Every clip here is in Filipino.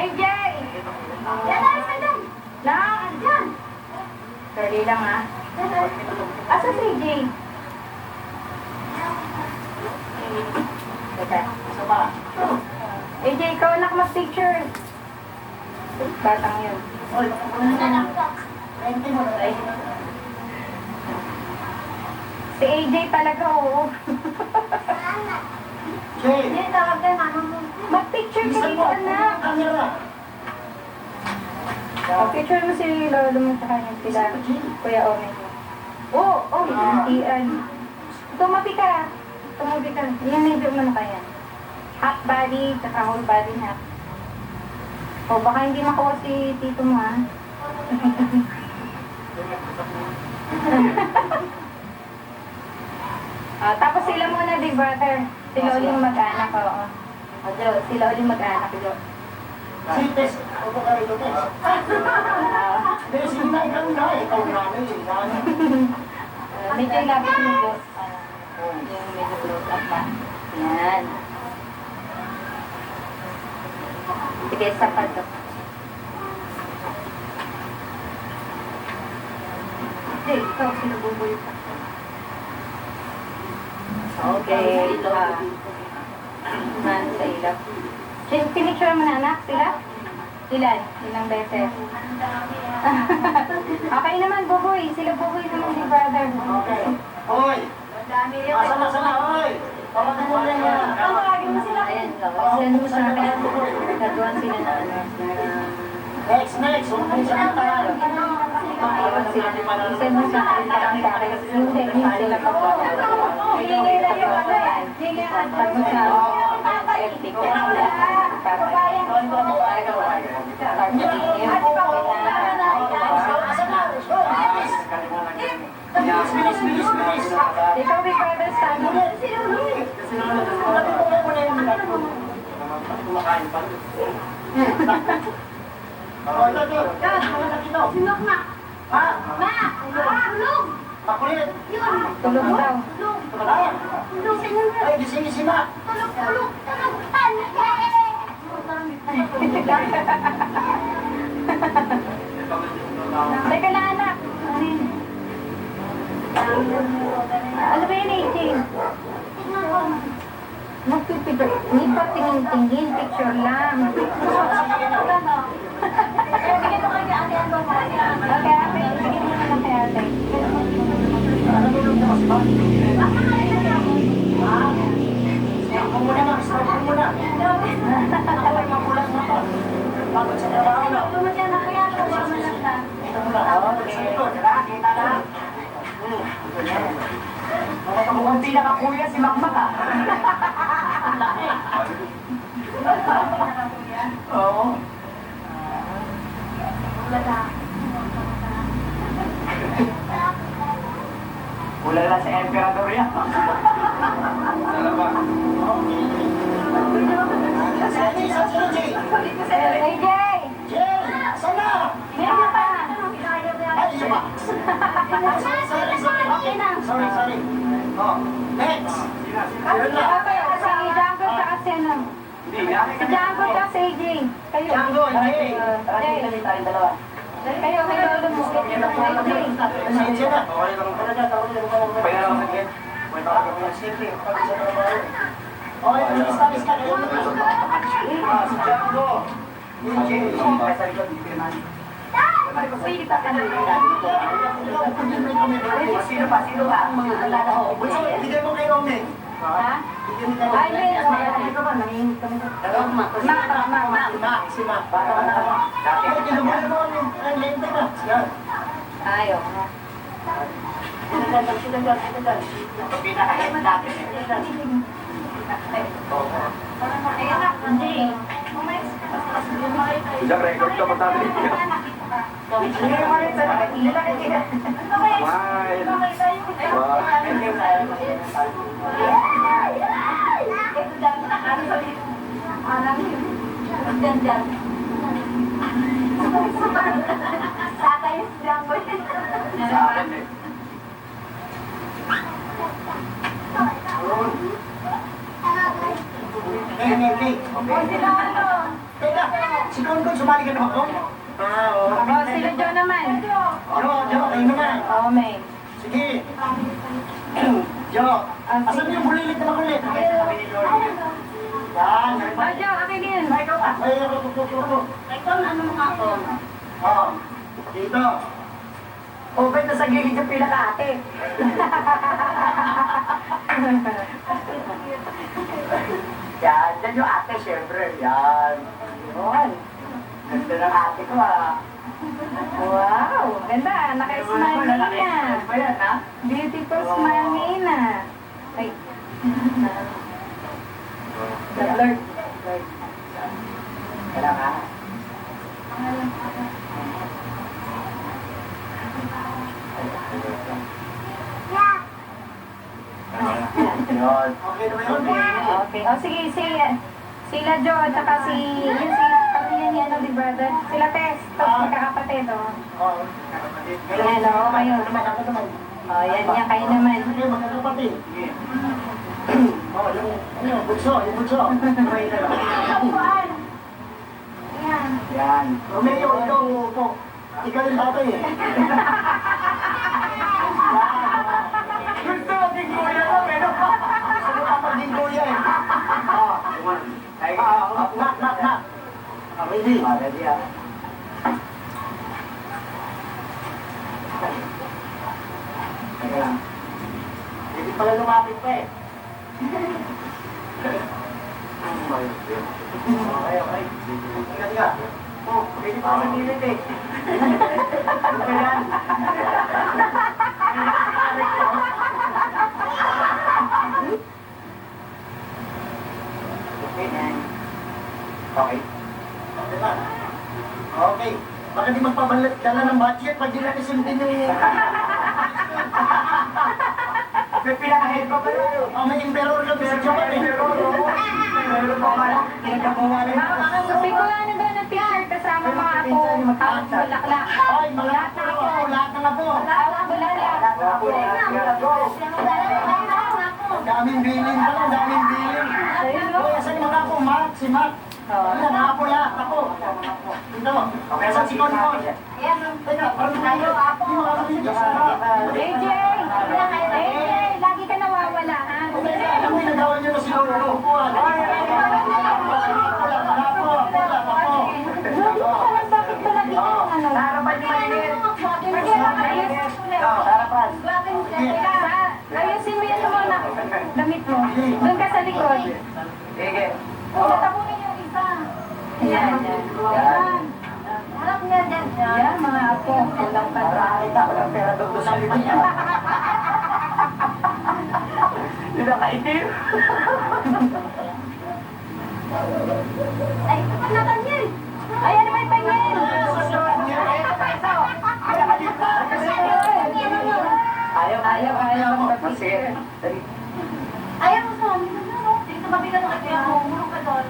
AJ! Lang! Sorry lang ha. Asa si AJ? Teka. AJ, ikaw anak mag-picture. Batang yun. Si AJ talaga, oo. Mag-picture ka dito, anak. Picture mo si Lolo mo sa kanya, sila Kuya Omen. Oo, hintian. Tumabi ka. Tumabi ka. Yan, medyo umano ka yan. Half body, saka whole body half. O, baka hindi makuha si tito mo, ha? Tapos sila muna, big brother. Sila uling mag-anak, oo. Sila uling mag-anak, Jo. Tess, ako ka rito, Tess. Hindi, sige na, ikaw na. Ikaw na, medyo ilapit mo, Jo. Yung medyo close up pa. Yan. Sige, sapat, Jo. Hindi, ikaw, sinububoy pa. Okay, man sa ilap. Pinicture mo na, anak, sila? Ilan? Ilang beses? Okay naman, Buboy. Sila Buboy naman si brother. Okay. Hoy! Sana, hoy! Tawagan mo na yan. Tawagin mo sila. Ayan, send mo sa akin. Nagatuan sila na ano. Next! Huwag mo sa kanta. Send mo sa akin. Yung technique sila pag pag mo sa electric ikaw may brother sa amin. Sinok na. Ha? Ma! Tulog! Makulit! Tulog daw. Tulog sa inyo. Ay, gising na! Tulog! Teka lang, anak. Ano ba yun, 18? Magpipicture. Hindi pa tingin-tingin. Picture lang. Bigyan mo kay ate ang bawa. Okay, ate. Bigyan mo na lang kay ate. Ako muna na, stop ko muna. Ako ay makulang na to. Pagod sa trabaho na. Tumatyan na kaya ako. Baka malata. Ito muna. Kita na. Mukhang pinakakuya si Makmak ah. Ang laki. Oo. Ulala sa emperador yan. Salamat. AJ! Jay! Sana! Medyo pa. Ay, isa pa. Sorry. Oh, next. Sino na? Si Django sa si ano? Si Django sa si AJ. Kayo. Django, hindi. Kayo, may lolo mo. AJ. Pasensya na. Okay lang. Pwede lang saglit. Sige, pag sa trabaho. Okay, lista kayo. Si Django. Sino pa? Alala ko. Bigyan mo kay Romeng. Ha? Ay, may ito ba? Nangingi kami. Si Ma. Ay, kinumulan mo ang lente na. Siya. Ayaw. Pinakahit natin. Hindi. Sejak record ka matali. Teka, Si Kon, sumali ka naman, Kon? Oo. O, sila Jo naman. Jo, kayo naman. O, May. Sige. Jo, asan yung bulilit na makulit? Yan. O, Jo, akin din. Ay, ako. Ikaw, ano mo ako? Oo. Dito. Open na sa gilid yung pinaka-ate. Yan, yan yung ate, syempre. Yan. Yun. Ganda ng ate ko, ah. Wow, ganda. Naka-smile na. Ba yan, ha? Beautiful smile ni Ina. Ay. Alert. Kailangan. Yun. Okay na ba yun? Okay. O, sige, sila Jo at saka yung si pamilya ni ano, di brother. Sila Tess. Tapos magkakapatid, o. Oo. Ayan, o, kayo. Ako naman. O, yan, kayo naman. Sige, magkakapatid. Sige. Oo, yung bunso. May na lang. Yan. Romeo, ikaw po. Ikaw yung tatay eh. Gusto mo din kuya mo, pero... Gusto mo ka maging kuya eh. Nak. Ready? Ready, ah. Teka lang. Hindi pala lumapit pa eh. Okay. Tiga. Oh, pwede pa sa gilid eh. Ano ba yan? Okay. Okay. Baka di magpabalat dala ng budget pag di natin sundin yung... May pinaka-head pa pala yun. Oh, may emperor kami sa Japan eh. Meron pa pala. Pinagkabawalan mo. Sabi ko nga ba ng picture kasama mga apo. Tawag bulaklak. Ay, mga lahat na po. Lahat na po. Tawag bulaklak. Daming bilin pala, daming bilin. Ayun, no? Uy, asan yung mga apo? Mark, si Mark. Ano, mga apo lahat, ako. Dito. Okay, asan si Konkon? Teka, parang tayo, apo. Yung mga kapitid sa harap. AJ! AJ! Lagi ka nawawala, ha? Alam mo, nagawa niyo na sila ng upuan. Bakit ba lagi ka ng ano? Harapan niyo mainit. Harapan. Ayusin mo yan muna. Damit mo. Doon ka sa likod. Sige. Tapunin yung isa. Yan. Yan. Harap niya dyan. Yan, mga apo. Walang Nakakita ko ng pera doon sa likod niya. Hindi nakaitim. Ay, ito na ganyan. Ayan, may pangin. Ayaw. Sige. Ayaw mo sa amin. Dito mabigat ang kaya mo. Murong ka doon.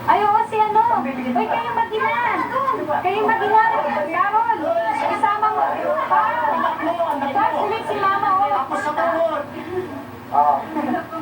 Ayaw si ano. Uy, kayong mag-ina. Kayong mag-ina. Carol, isama mo. Tapos si mama, oh. Ako sa tuhod. Oo.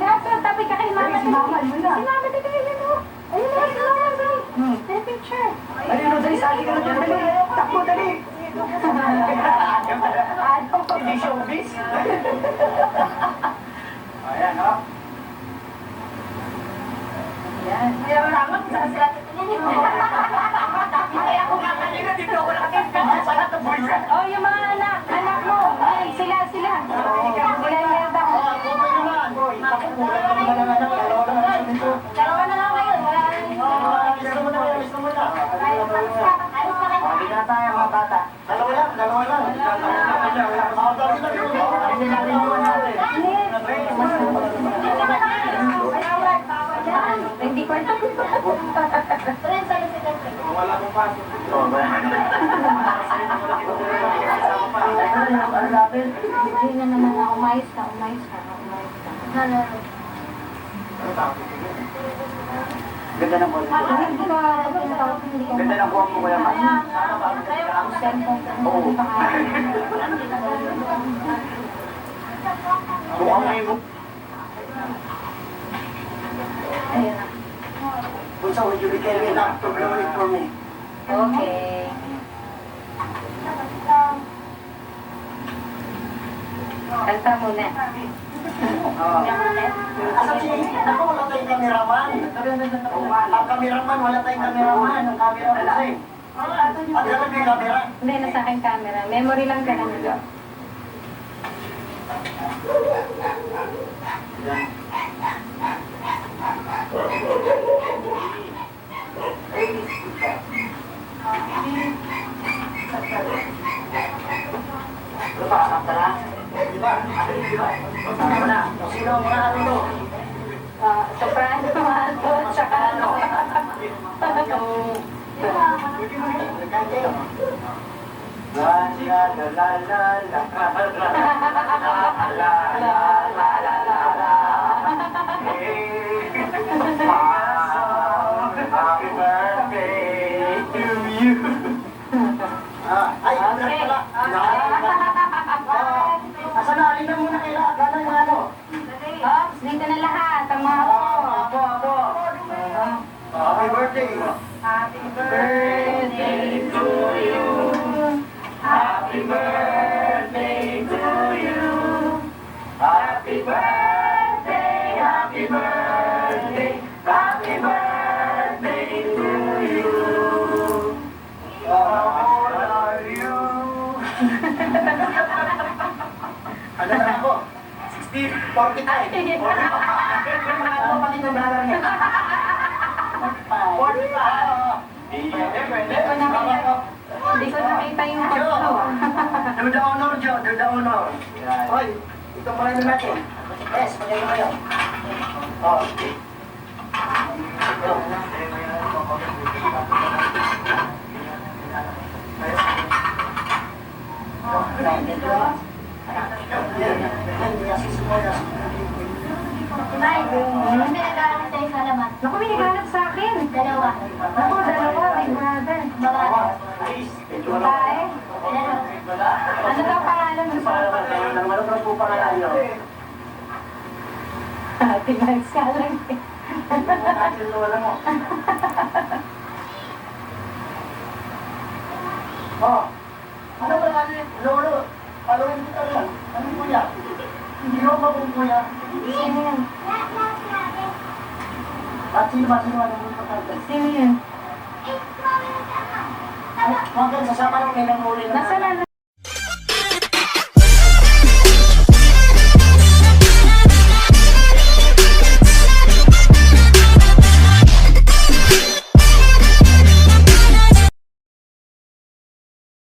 Kaso, tabi ka kay mama. Si mama, di kayo yun, oh. Ayun na, si mama, dali. Take picture. Ayun, dali, sali ka na dyan. Dali. Takbo, dali. Hindi showbiz. Ayan, ha? Yan. Ayaw mo naman kung saan sila titingin. Kaya ako nga kanina, dito ako nakatingin. Sana ito boyfriend. Oh, yung mga anak mo. Ay, sila. Sila yung ganda ko. Okay naman. Kulang ka naman ng anak. Dalawa na lang sa nito. Dalawa na lang kayo. Wala na yung Alis na muna. Ayos na kayo. Hindi na tayo, mga bata. Dalawa lang. Dami na yun. Hindi natin iwan natin. Hindi ko ito. Tuloy sa'yo si Dante. Wala kong pasok. Ano natin? Hindi na naman na umayos ka. Ganda ng kuha. Hindi ka pinatawag, hindi ko. Ganda ng kuha mo, Kuya Matt. Cellphone ko. Oo. Mukhang may mo. Ayun na. So, would you be kind enough to blow it for me? Okay. Kanta muna. Asa si, ako wala tayong kameraman. Ang kameraman, wala tayong kameraman. Ang camera kasi. At ganun yung camera. Hindi, nasa akin camera. Memory lang ka lang nyo. Sino ang mga ano to? Soprano, alto, tsaka ano. La la la la la la la la la la la. Happy birthday to you. Ay, Okay. Asa na, alin na muna kaila. Gana yung ano? Ops, dito na lahat. Ang mga Ako. Happy birthday. Happy birthday to you. Happy birthday to you. Happy birthday, happy birthday, happy birthday to you. How old are you? Ano na ako? 60, 40 tayo. 40 ano pati ng balang niya? 45. Hindi ko nakita yung pagkaw. Do the honor, Joe. Do the honor. Hoy, ito pala na natin. Yes, magaling kayo. Oh. Nay, may nag-aaral tayo sa alamat. Naku, may naghanap sa akin. Dalawa. Naku, dalawa, my brother. Babae. Babae. Dalawa. Ano daw pangalan mo sa Ano po pangalan nyo? Tinags ka lang eh. Oh, ano ba natin? Lolo, paluin kita lang. Ano kuya? Hindi ko mabong kuya. Sino yan? At sino ano mo pa Sino yan? Mga sasama nung ninang uli na.